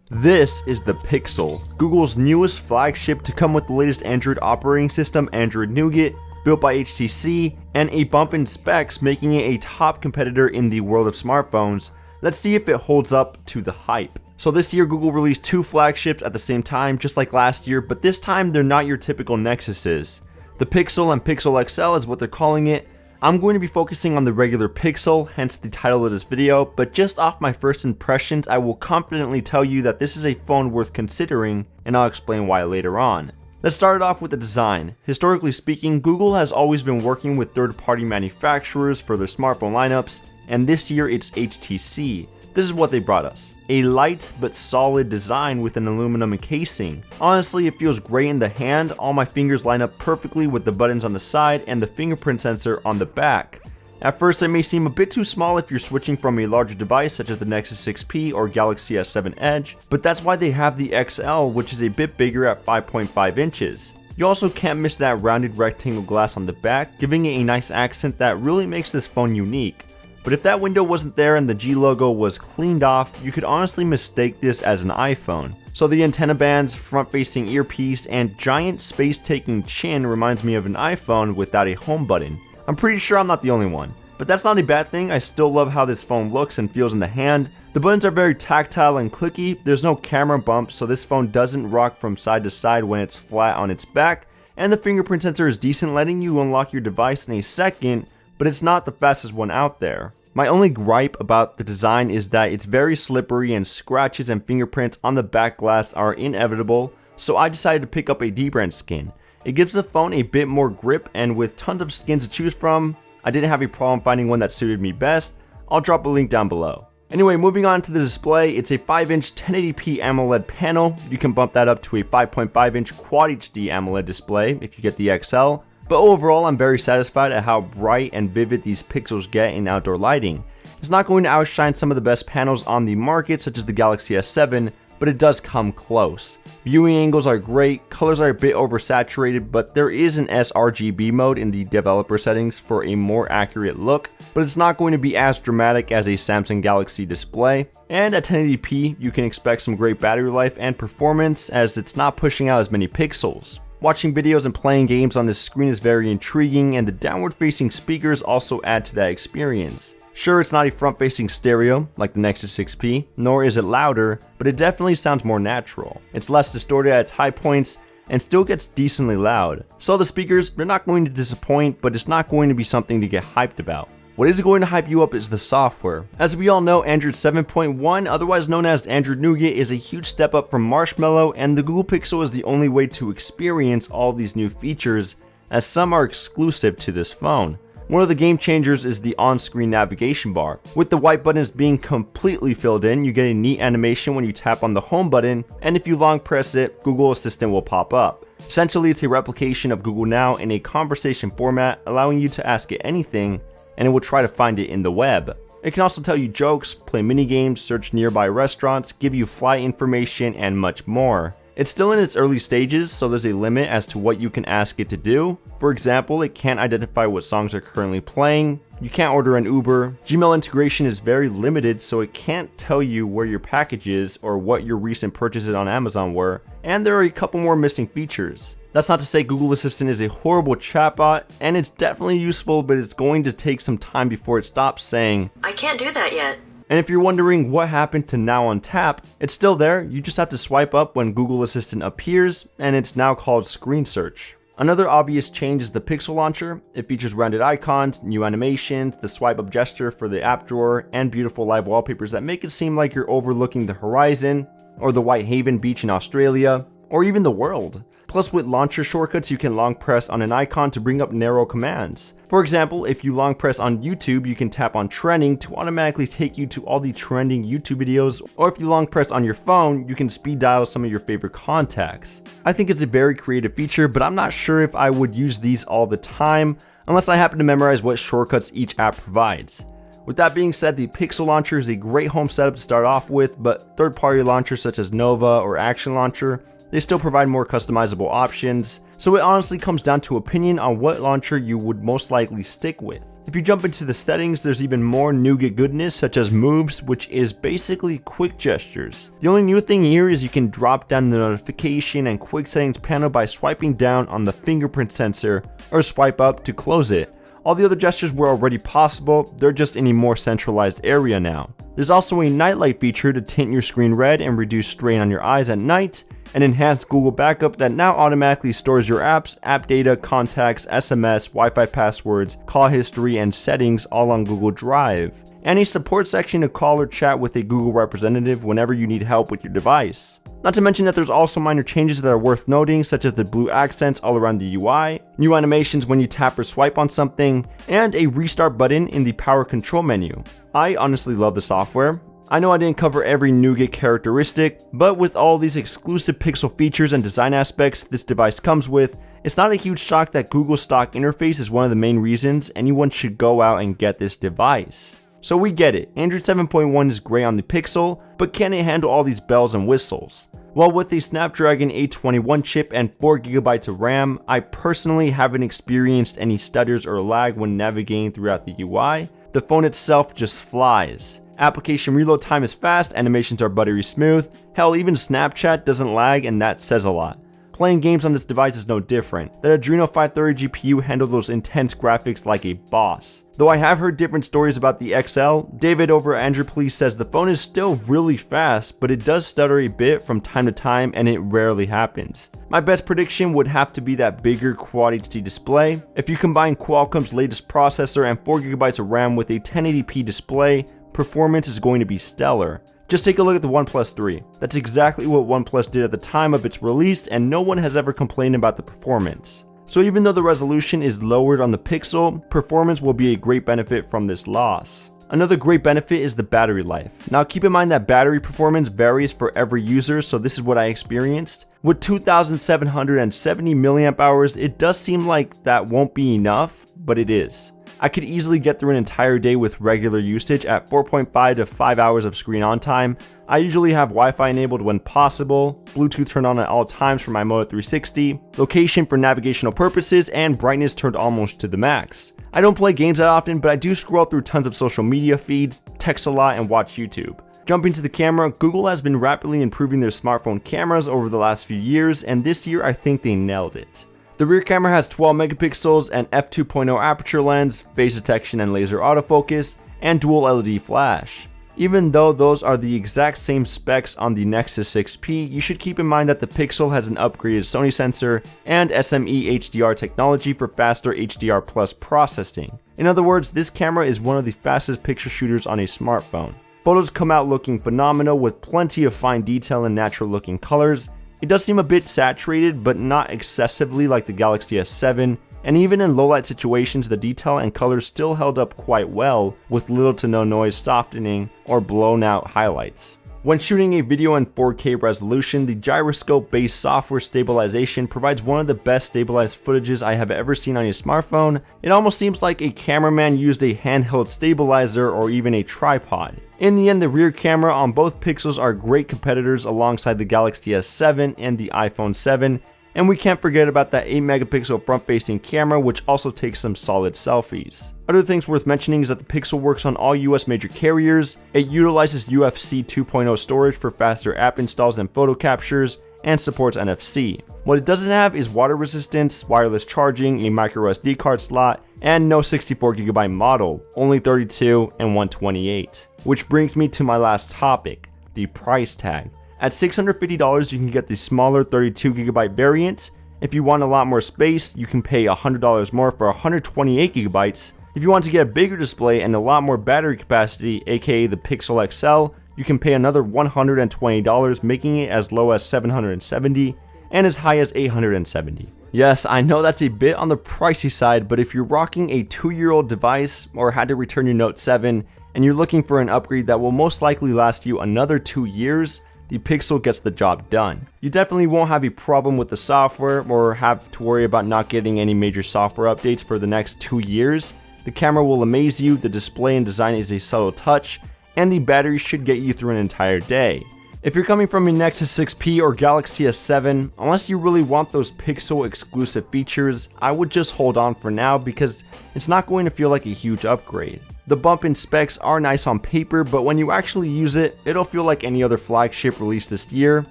This is the Pixel, Google's newest flagship to come with the latest Android operating system, Android Nougat, built by HTC, and a bump in specs, making it a top competitor in the world of smartphones. Let's see if it holds up to the hype. So this year Google released two flagships at the same time, just like last year, but this time they're not your typical Nexuses. The Pixel and Pixel XL is what they're calling it. I'm going to be focusing on the regular Pixel, hence the title of this video, but just off my first impressions, I will confidently tell you that this is a phone worth considering, and I'll explain why later on. Let's start it off with the design. Historically speaking, Google has always been working with third-party manufacturers for their smartphone lineups, and this year it's HTC. This is what they brought us. A light but solid design with an aluminum encasing. Honestly, it feels great in the hand. All my fingers line up perfectly with the buttons on the side and the fingerprint sensor on the back. At first it may seem a bit too small if you're switching from a larger device such as the Nexus 6P or Galaxy S7 Edge, but that's why they have the XL, which is a bit bigger at 5.5 inches. You also can't miss that rounded rectangle glass on the back, giving it a nice accent that really makes this phone unique. But if that window wasn't there and the G logo was cleaned off, you could honestly mistake this as an iPhone. So the antenna bands, front-facing earpiece, and giant space-taking chin reminds me of an iPhone without a home button. I'm pretty sure I'm not the only one. But that's not a bad thing. I still love how this phone looks and feels in the hand. The buttons are very tactile and clicky. There's no camera bumps, so this phone doesn't rock from side to side when it's flat on its back. And the fingerprint sensor is decent, letting you unlock your device in a second, but it's not the fastest one out there. My only gripe about the design is that it's very slippery and scratches and fingerprints on the back glass are inevitable, so I decided to pick up a Dbrand skin. It gives the phone a bit more grip, and with tons of skins to choose from, I didn't have a problem finding one that suited me best. I'll drop a link down below. Anyway, moving on to the display, it's a 5-inch 1080p AMOLED panel. You can bump that up to a 5.5-inch Quad HD AMOLED display if you get the XL. But overall, I'm very satisfied at how bright and vivid these pixels get in outdoor lighting. It's not going to outshine some of the best panels on the market, such as the Galaxy S7, but it does come close. Viewing angles are great, colors are a bit oversaturated, but there is an sRGB mode in the developer settings for a more accurate look, but it's not going to be as dramatic as a Samsung Galaxy display. And at 1080p, you can expect some great battery life and performance, as it's not pushing out as many pixels. Watching videos and playing games on this screen is very intriguing, and the downward-facing speakers also add to that experience. Sure, it's not a front-facing stereo like the Nexus 6P, nor is it louder, but it definitely sounds more natural. It's less distorted at its high points, and still gets decently loud. So the speakers, they're not going to disappoint, but it's not going to be something to get hyped about. What is going to hype you up is the software. As we all know, Android 7.1, otherwise known as Android Nougat, is a huge step up from Marshmallow, and the Google Pixel is the only way to experience all these new features, as some are exclusive to this phone. One of the game changers is the on-screen navigation bar. With the white buttons being completely filled in, you get a neat animation when you tap on the home button, and if you long press it, Google Assistant will pop up. Essentially, it's a replication of Google Now in a conversation format, allowing you to ask it anything, and it will try to find it in the web. It can also tell you jokes, play mini games, search nearby restaurants, give you flight information, and much more. It's still in its early stages, so there's a limit as to what you can ask it to do. For example, it can't identify what songs are currently playing, you can't order an Uber, Gmail integration is very limited, so it can't tell you where your package is or what your recent purchases on Amazon were, and there are a couple more missing features. That's not to say Google Assistant is a horrible chatbot, and it's definitely useful, but it's going to take some time before it stops saying, "I can't do that yet." And if you're wondering what happened to Now on Tap, it's still there, you just have to swipe up when Google Assistant appears, and it's now called Screen Search. Another obvious change is the Pixel Launcher. It features rounded icons, new animations, the swipe up gesture for the app drawer, and beautiful live wallpapers that make it seem like you're overlooking the horizon, or the Whitehaven Beach in Australia, or even the world. Plus, with launcher shortcuts, you can long press on an icon to bring up narrow commands. For example, if you long press on YouTube, you can tap on trending to automatically take you to all the trending YouTube videos, or if you long press on your phone, you can speed dial some of your favorite contacts. I think it's a very creative feature, but I'm not sure if I would use these all the time, unless I happen to memorize what shortcuts each app provides. With that being said, the Pixel Launcher is a great home setup to start off with, but third-party launchers such as Nova or Action Launcher, they still provide more customizable options, so it honestly comes down to opinion on what launcher you would most likely stick with. If you jump into the settings, there's even more Nougat goodness such as moves, which is basically quick gestures. The only new thing here is you can drop down the notification and quick settings panel by swiping down on the fingerprint sensor or swipe up to close it. All the other gestures were already possible, they're just in a more centralized area now. There's also a nightlight feature to tint your screen red and reduce strain on your eyes at night, an enhanced Google backup that now automatically stores your apps, app data, contacts, SMS, Wi-Fi passwords, call history, and settings all on Google Drive, and a support section to call or chat with a Google representative whenever you need help with your device. Not to mention that there's also minor changes that are worth noting, such as the blue accents all around the UI, new animations when you tap or swipe on something, and a restart button in the power control menu. I honestly love the software. I know I didn't cover every Nougat characteristic, but with all these exclusive Pixel features and design aspects this device comes with, it's not a huge shock that Google's stock interface is one of the main reasons anyone should go out and get this device. So we get it, Android 7.1 is great on the Pixel, but can it handle all these bells and whistles? Well, with a Snapdragon 821 chip and 4GB of RAM, I personally haven't experienced any stutters or lag when navigating throughout the UI. The phone itself just flies. Application reload time is fast, animations are buttery smooth, hell even Snapchat doesn't lag, and that says a lot. Playing games on this device is no different. That Adreno 530 GPU handled those intense graphics like a boss. Though I have heard different stories about the XL, David over at Android Police says the phone is still really fast, but it does stutter a bit from time to time and it rarely happens. My best prediction would have to be that bigger Quad HD display. If you combine Qualcomm's latest processor and 4GB of RAM with a 1080p display, performance is going to be stellar. Just take a look at the OnePlus 3. That's exactly what OnePlus did at the time of its release, and no one has ever complained about the performance. So even though the resolution is lowered on the Pixel, performance will be a great benefit from this loss. Another great benefit is the battery life. Now keep in mind that battery performance varies for every user, so this is what I experienced. With 2,770 mAh, it does seem like that won't be enough, but it is. I could easily get through an entire day with regular usage at 4.5 to 5 hours of screen on time. I usually have Wi-Fi enabled when possible, Bluetooth turned on at all times for my Moto 360, location for navigational purposes, and brightness turned almost to the max. I don't play games that often, but I do scroll through tons of social media feeds, text a lot, and watch YouTube. Jumping to the camera, Google has been rapidly improving their smartphone cameras over the last few years, and this year I think they nailed it. The rear camera has 12 megapixels, an f2.0 aperture lens, face detection and laser autofocus, and dual LED flash. Even though those are the exact same specs on the Nexus 6P, you should keep in mind that the Pixel has an upgraded Sony sensor and SME HDR technology for faster HDR Plus processing. In other words, this camera is one of the fastest picture shooters on a smartphone. Photos come out looking phenomenal with plenty of fine detail and natural looking colors. It does seem a bit saturated, but not excessively like the Galaxy S7, and even in low light situations the detail and colors still held up quite well with little to no noise softening or blown out highlights. When shooting a video in 4K resolution, the gyroscope-based software stabilization provides one of the best stabilized footages I have ever seen on a smartphone. It almost seems like a cameraman used a handheld stabilizer or even a tripod. In the end, the rear camera on both Pixels are great competitors alongside the Galaxy S7 and the iPhone 7, and we can't forget about that 8 megapixel front-facing camera, which also takes some solid selfies. Other things worth mentioning is that the Pixel works on all US major carriers, it utilizes UFC 2.0 storage for faster app installs and photo captures, and supports NFC. What it doesn't have is water resistance, wireless charging, a micro SD card slot, and no 64GB model, only 32 and 128. Which brings me to my last topic, the price tag. At $650 you can get the smaller 32GB variant. If you want a lot more space, you can pay $100 more for 128GB. If you want to get a bigger display and a lot more battery capacity, aka the Pixel XL, you can pay another $120, making it as low as $770 and as high as $870. Yes, I know that's a bit on the pricey side, but if you're rocking a 2-year-old device or had to return your Note 7 and you're looking for an upgrade that will most likely last you another 2 years, the Pixel gets the job done. You definitely won't have a problem with the software or have to worry about not getting any major software updates for the next 2 years. The camera will amaze you, the display and design is a subtle touch, and the battery should get you through an entire day. If you're coming from a Nexus 6P or Galaxy S7, unless you really want those Pixel exclusive features, I would just hold on for now because it's not going to feel like a huge upgrade. The bump in specs are nice on paper, but when you actually use it, it'll feel like any other flagship released this year.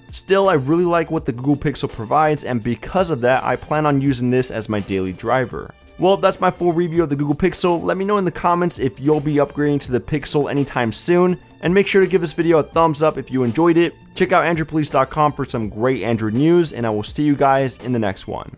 Still, I really like what the Google Pixel provides, and because of that, I plan on using this as my daily driver. Well, that's my full review of the Google Pixel. Let me know in the comments if you'll be upgrading to the Pixel anytime soon, and make sure to give this video a thumbs up if you enjoyed it. Check out AndroidPolice.com for some great Android news, and I will see you guys in the next one.